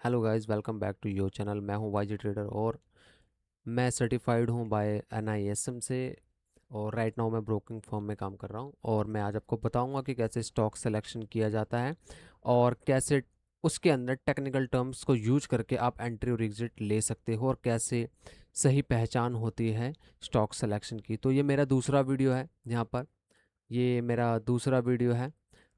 Hello guys, welcome back to your channel. मैं हूं YG trader और मैं सर्टिफाइड हूं बाय एनआईएसएम से। और राइट नाउ मैं ब्रोकिंग फर्म में काम कर रहा हूं और मैं आज आपको बताऊंगा कि कैसे स्टॉक सिलेक्शन किया जाता है और कैसे उसके अंदर टेक्निकल टर्म्स को यूज करके आप एंट्री और एग्जिट ले सकते हो और कैसे सही पहचान होती है स्टॉक सिलेक्शन की। तो ये मेरा दूसरा वीडियो है यहाँ पर। ये मेरा दूसरा वीडियो है,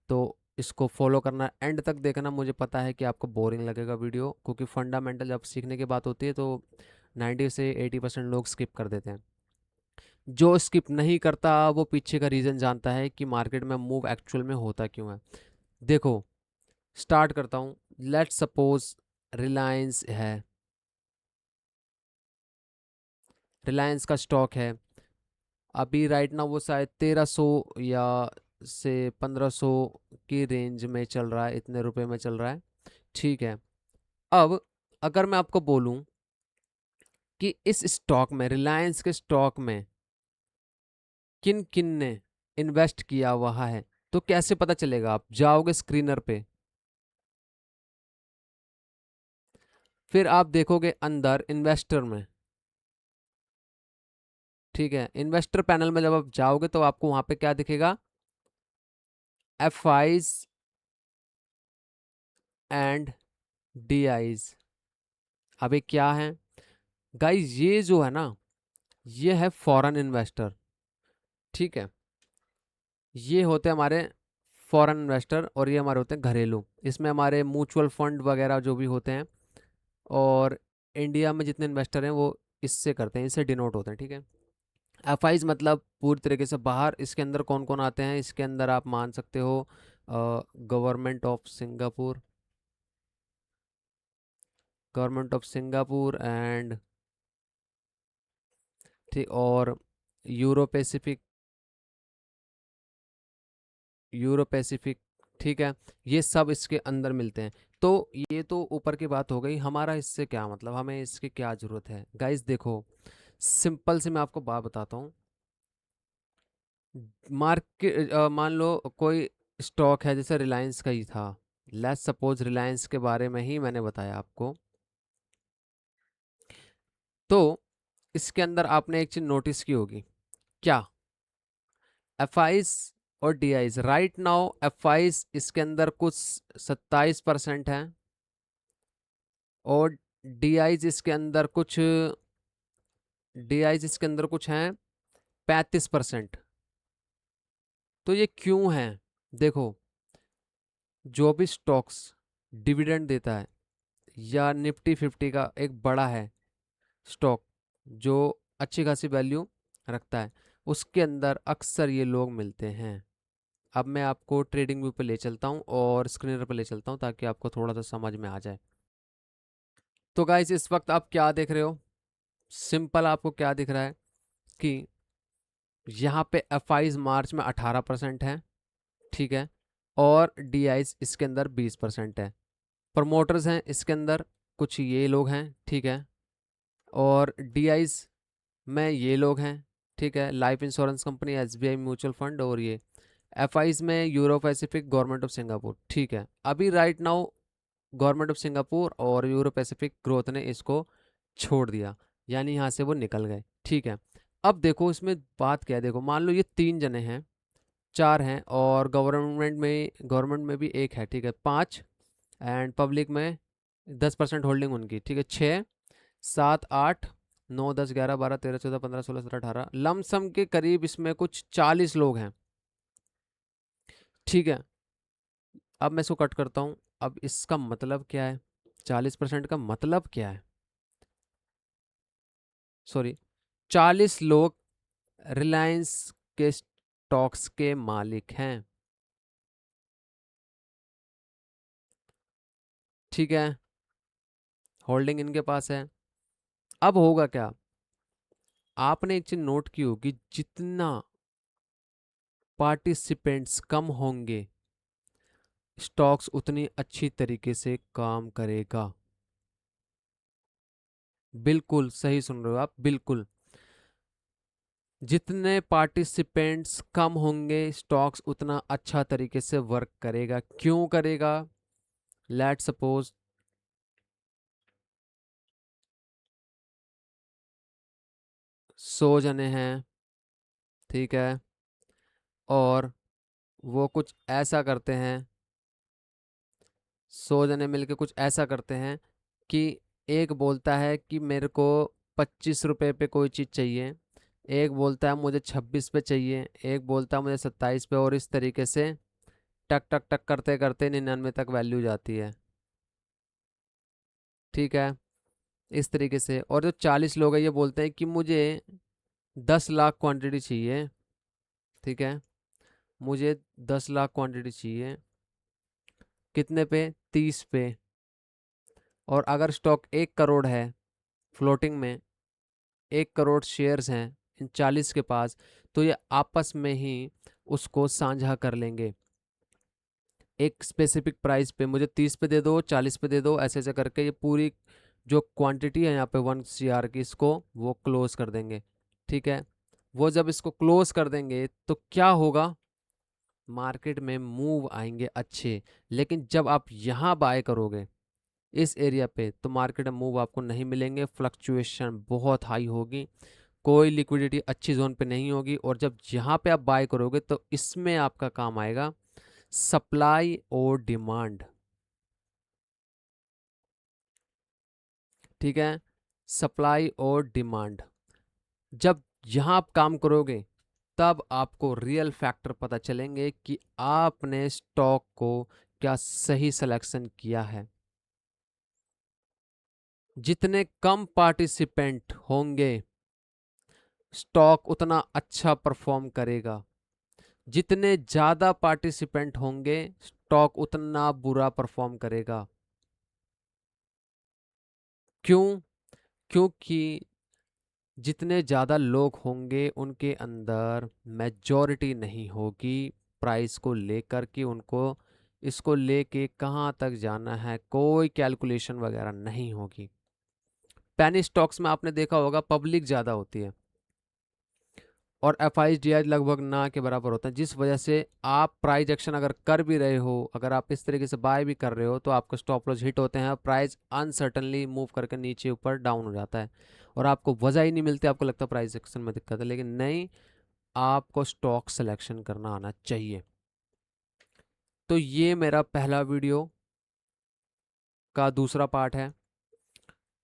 तो इसको फॉलो करना, एंड तक देखना। मुझे पता है कि आपको बोरिंग लगेगा वीडियो, क्योंकि फंडामेंटल जब सीखने की बात होती है तो 90 से 80% लोग स्किप कर देते हैं। जो स्किप नहीं करता वो पीछे का रीज़न जानता है कि मार्केट में मूव एक्चुअल में होता क्यों है। देखो, स्टार्ट करता हूँ। लेट्स सपोज रिलायंस है, रिलायंस का स्टॉक है। अभी राइट ना वो शायद 1300 या से 1500 की रेंज में चल रहा है, इतने रुपए में चल रहा है। ठीक है। अब अगर मैं आपको बोलूं कि इस स्टॉक में, रिलायंस के स्टॉक में किन किन ने इन्वेस्ट किया हुआ है, तो कैसे पता चलेगा? आप जाओगे स्क्रीनर पे, फिर आप देखोगे अंदर इन्वेस्टर में। ठीक है, इन्वेस्टर पैनल में जब आप जाओगे तो आपको वहां पे क्या दिखेगा? F eyes and D eyes. अब ये क्या है गाइस? ये जो है ना, ये है फॉरेन इन्वेस्टर। ठीक है, ये होते हैं हमारे फॉरेन इन्वेस्टर और ये हमारे होते हैं घरेलू। इसमें हमारे म्यूचुअल फंड वगैरह जो भी होते हैं, और इंडिया में जितने इन्वेस्टर हैं वो इससे करते हैं, इससे डिनोट होते हैं। ठीक है। एफ आईज मतलब पूरी तरीके से बाहर। इसके अंदर कौन कौन आते हैं? इसके अंदर आप मान सकते हो गवर्नमेंट ऑफ सिंगापुर एंड, ठीक, और यूरो पैसिफिक, यूरो पैसिफिक। ठीक है, ये सब इसके अंदर मिलते हैं। तो ये तो ऊपर की बात हो गई। हमारा इससे क्या मतलब, हमें इसकी क्या ज़रूरत है? गाइस देखो, सिंपल से मैं आपको बात बताता हूँ। मार्केट, मान लो कोई स्टॉक है, जैसे रिलायंस का ही था। लेट्स सपोज रिलायंस के बारे में ही मैंने बताया आपको। तो इसके अंदर आपने एक चीज़ नोटिस की होगी, क्या? एफ आईज और D eyes. Right now F eyes इसके अंदर कुछ 27% है और डी आईज इसके अंदर कुछ, डी आईज इसके अंदर कुछ हैं 35%। तो ये क्यों है? देखो, जो भी स्टॉक्स डिविडेंड देता है या निफ्टी 50 का एक बड़ा है स्टॉक जो अच्छी खासी वैल्यू रखता है, उसके अंदर अक्सर ये लोग मिलते हैं। अब मैं आपको ट्रेडिंग व्यू पे ले चलता हूँ और स्क्रीनर पे ले चलता हूँ ताकि आपको थोड़ा सा समझ में आ जाए। तो गाइस, इस वक्त आप क्या देख रहे हो? सिंपल, आपको क्या दिख रहा है कि यहाँ पे एफ आईज मार्च में 18% है। ठीक है, और डी आईज इसके अंदर 20% है। प्रमोटर्स हैं इसके अंदर, कुछ ये लोग हैं। ठीक है, और डी आईज में ये लोग हैं। ठीक है, life insurance company, S B I mutual fund, और ये एफ आईज में Euro Pacific, government of Singapore. ठीक है, अभी right now government of Singapore और यूरो पैसिफिक ग्रोथ ने इसको छोड़ दिया, यानी यहाँ से वो निकल गए। ठीक है, अब देखो इसमें बात क्या है। देखो, मान लो ये 3 जने हैं, 4 हैं, और गवर्नमेंट में भी एक है। ठीक है, 5, एंड पब्लिक में 10% होल्डिंग उनकी। ठीक है, 6, 7, 8, 9, 10, 11, 12, 13, 14, 15, 16, 17, 18 लमसम के करीब इसमें कुछ 40 लोग हैं। ठीक है, अब मैं इसको कट करता हूँ। अब इसका मतलब क्या है? 40% का मतलब क्या है? सॉरी, 40 लोग रिलायंस के स्टॉक्स के मालिक हैं। ठीक है, होल्डिंग इनके पास है। अब होगा क्या? आपने एक चीज नोट की होगी, जितना पार्टिसिपेंट्स कम होंगे, स्टॉक्स उतनी अच्छी तरीके से काम करेगा। बिल्कुल सही सुन रहे हो आप, बिल्कुल। जितने पार्टिसिपेंट्स कम होंगे, स्टॉक्स उतना अच्छा तरीके से वर्क करेगा। क्यों करेगा? लेट सपोज 100 जने हैं, ठीक है, और वो कुछ ऐसा करते हैं, 100 जने मिलके कुछ ऐसा करते हैं कि एक बोलता है कि मेरे को 25 रुपए पे कोई चीज़ चाहिए, एक बोलता है मुझे 26 पे चाहिए, एक बोलता है मुझे 27 पे, और इस तरीके से टक टक टक करते करते 99 तक वैल्यू जाती है, ठीक है। इस तरीके से, और जो 40 लोग हैं ये बोलते हैं कि मुझे 10 लाख क्वांटिटी चाहिए, ठीक है, मुझे 10 लाख क्वांटिटी चाहिए, कितने पे, 30 पे, और अगर स्टॉक 1 करोड़ है फ्लोटिंग में, 1 करोड़ शेयर्स हैं इन 40 के पास, तो ये आपस में ही उसको साझा कर लेंगे एक स्पेसिफिक प्राइस पे, मुझे 30 पे दे दो, 40 पे दे दो, ऐसे ऐसे करके ये पूरी जो क्वांटिटी है यहाँ पे 1 CR की, इसको वो क्लोज कर देंगे, ठीक है। वो जब इसको क्लोज कर देंगे तो क्या होगा, मार्केट में मूव आएंगे अच्छे, लेकिन जब आप यहाँ बाय करोगे इस एरिया पे तो मार्केट में मूव आपको नहीं मिलेंगे, फ्लक्चुएशन बहुत हाई होगी, कोई लिक्विडिटी अच्छी जोन पे नहीं होगी, और जब यहाँ पे आप बाय करोगे तो इसमें आपका काम आएगा सप्लाई और डिमांड, ठीक है, सप्लाई और डिमांड। जब यहाँ आप काम करोगे तब आपको रियल फैक्टर पता चलेंगे कि आपने स्टॉक को क्या सही सिलेक्शन किया है। जितने कम पार्टिसिपेंट होंगे स्टॉक उतना अच्छा परफॉर्म करेगा, जितने ज़्यादा पार्टिसिपेंट होंगे स्टॉक उतना बुरा परफॉर्म करेगा। क्यों? क्योंकि जितने ज़्यादा लोग होंगे उनके अंदर मेजॉरिटी नहीं होगी प्राइस को लेकर कि उनको इसको लेके कहाँ तक जाना है, कोई कैलकुलेशन वगैरह नहीं होगी। पेनी स्टॉक्स में आपने देखा होगा पब्लिक ज़्यादा होती है और FIDI लगभग ना के बराबर होता है, जिस वजह से आप प्राइस एक्शन अगर कर भी रहे हो, अगर आप इस तरीके से बाय भी कर रहे हो तो आपके स्टॉप लॉस हिट होते हैं, प्राइस अनसर्टनली मूव करके नीचे ऊपर डाउन हो जाता है और आपको वजह ही नहीं मिलती, आपको लगता है प्राइस एक्शन में दिक्कत है, लेकिन नहीं, आपको स्टॉक सिलेक्शन करना आना चाहिए। तो ये मेरा पहला वीडियो का दूसरा पार्ट है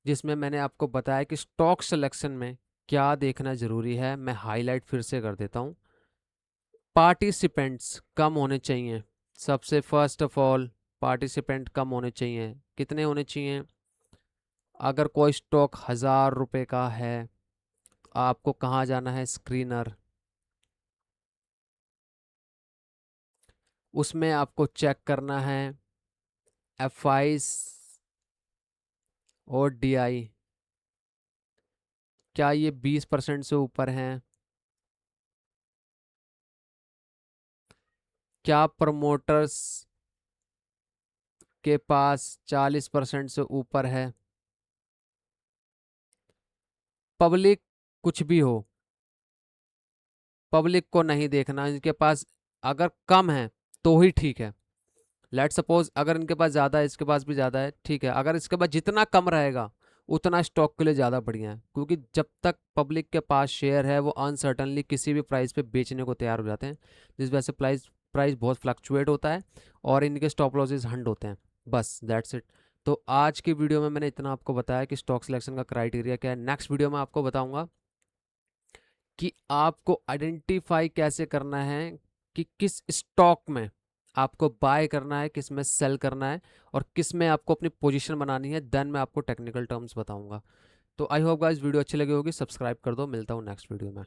जिसमें मैंने आपको बताया कि स्टॉक सिलेक्शन में क्या देखना ज़रूरी है। मैं हाईलाइट फिर से कर देता हूँ। पार्टिसिपेंट्स कम होने चाहिए, सबसे फर्स्ट ऑफ ऑल पार्टिसिपेंट कम होने चाहिए। कितने होने चाहिए? अगर कोई स्टॉक 1000 रुपये का है, आपको कहाँ जाना है? स्क्रीनर, उसमें आपको चेक करना है FIs और DI क्या ये 20% से ऊपर हैं, क्या प्रमोटर्स के पास 40% से ऊपर है। पब्लिक कुछ भी हो, पब्लिक को नहीं देखना, इनके पास अगर कम है तो ही ठीक है। लेट सपोज अगर इनके पास ज़्यादा है, इसके पास भी ज़्यादा है, ठीक है, अगर इसके पास जितना कम रहेगा उतना स्टॉक के लिए ज़्यादा बढ़िया है, क्योंकि जब तक पब्लिक के पास शेयर है वो अनसर्टनली किसी भी प्राइस पे बेचने को तैयार हो जाते हैं, जिस वजह से प्राइस प्राइस बहुत फ्लक्चुएट होता है और इनके स्टॉप लॉसेस हंड होते हैं। बस दैट्स इट। तो आज की वीडियो में मैंने इतना आपको बताया कि स्टॉक सिलेक्शन का क्राइटेरिया क्या है। नेक्स्ट वीडियो में आपको बताऊंगा कि आपको आइडेंटिफाई कैसे करना है कि किस स्टॉक में आपको बाय करना है, किस में सेल करना है और किस में आपको अपनी पोजीशन बनानी है। देन मैं आपको टेक्निकल टर्म्स बताऊंगा। तो आई होप गाइस वीडियो अच्छी लगी होगी, सब्सक्राइब कर दो। मिलता हूँ नेक्स्ट वीडियो में।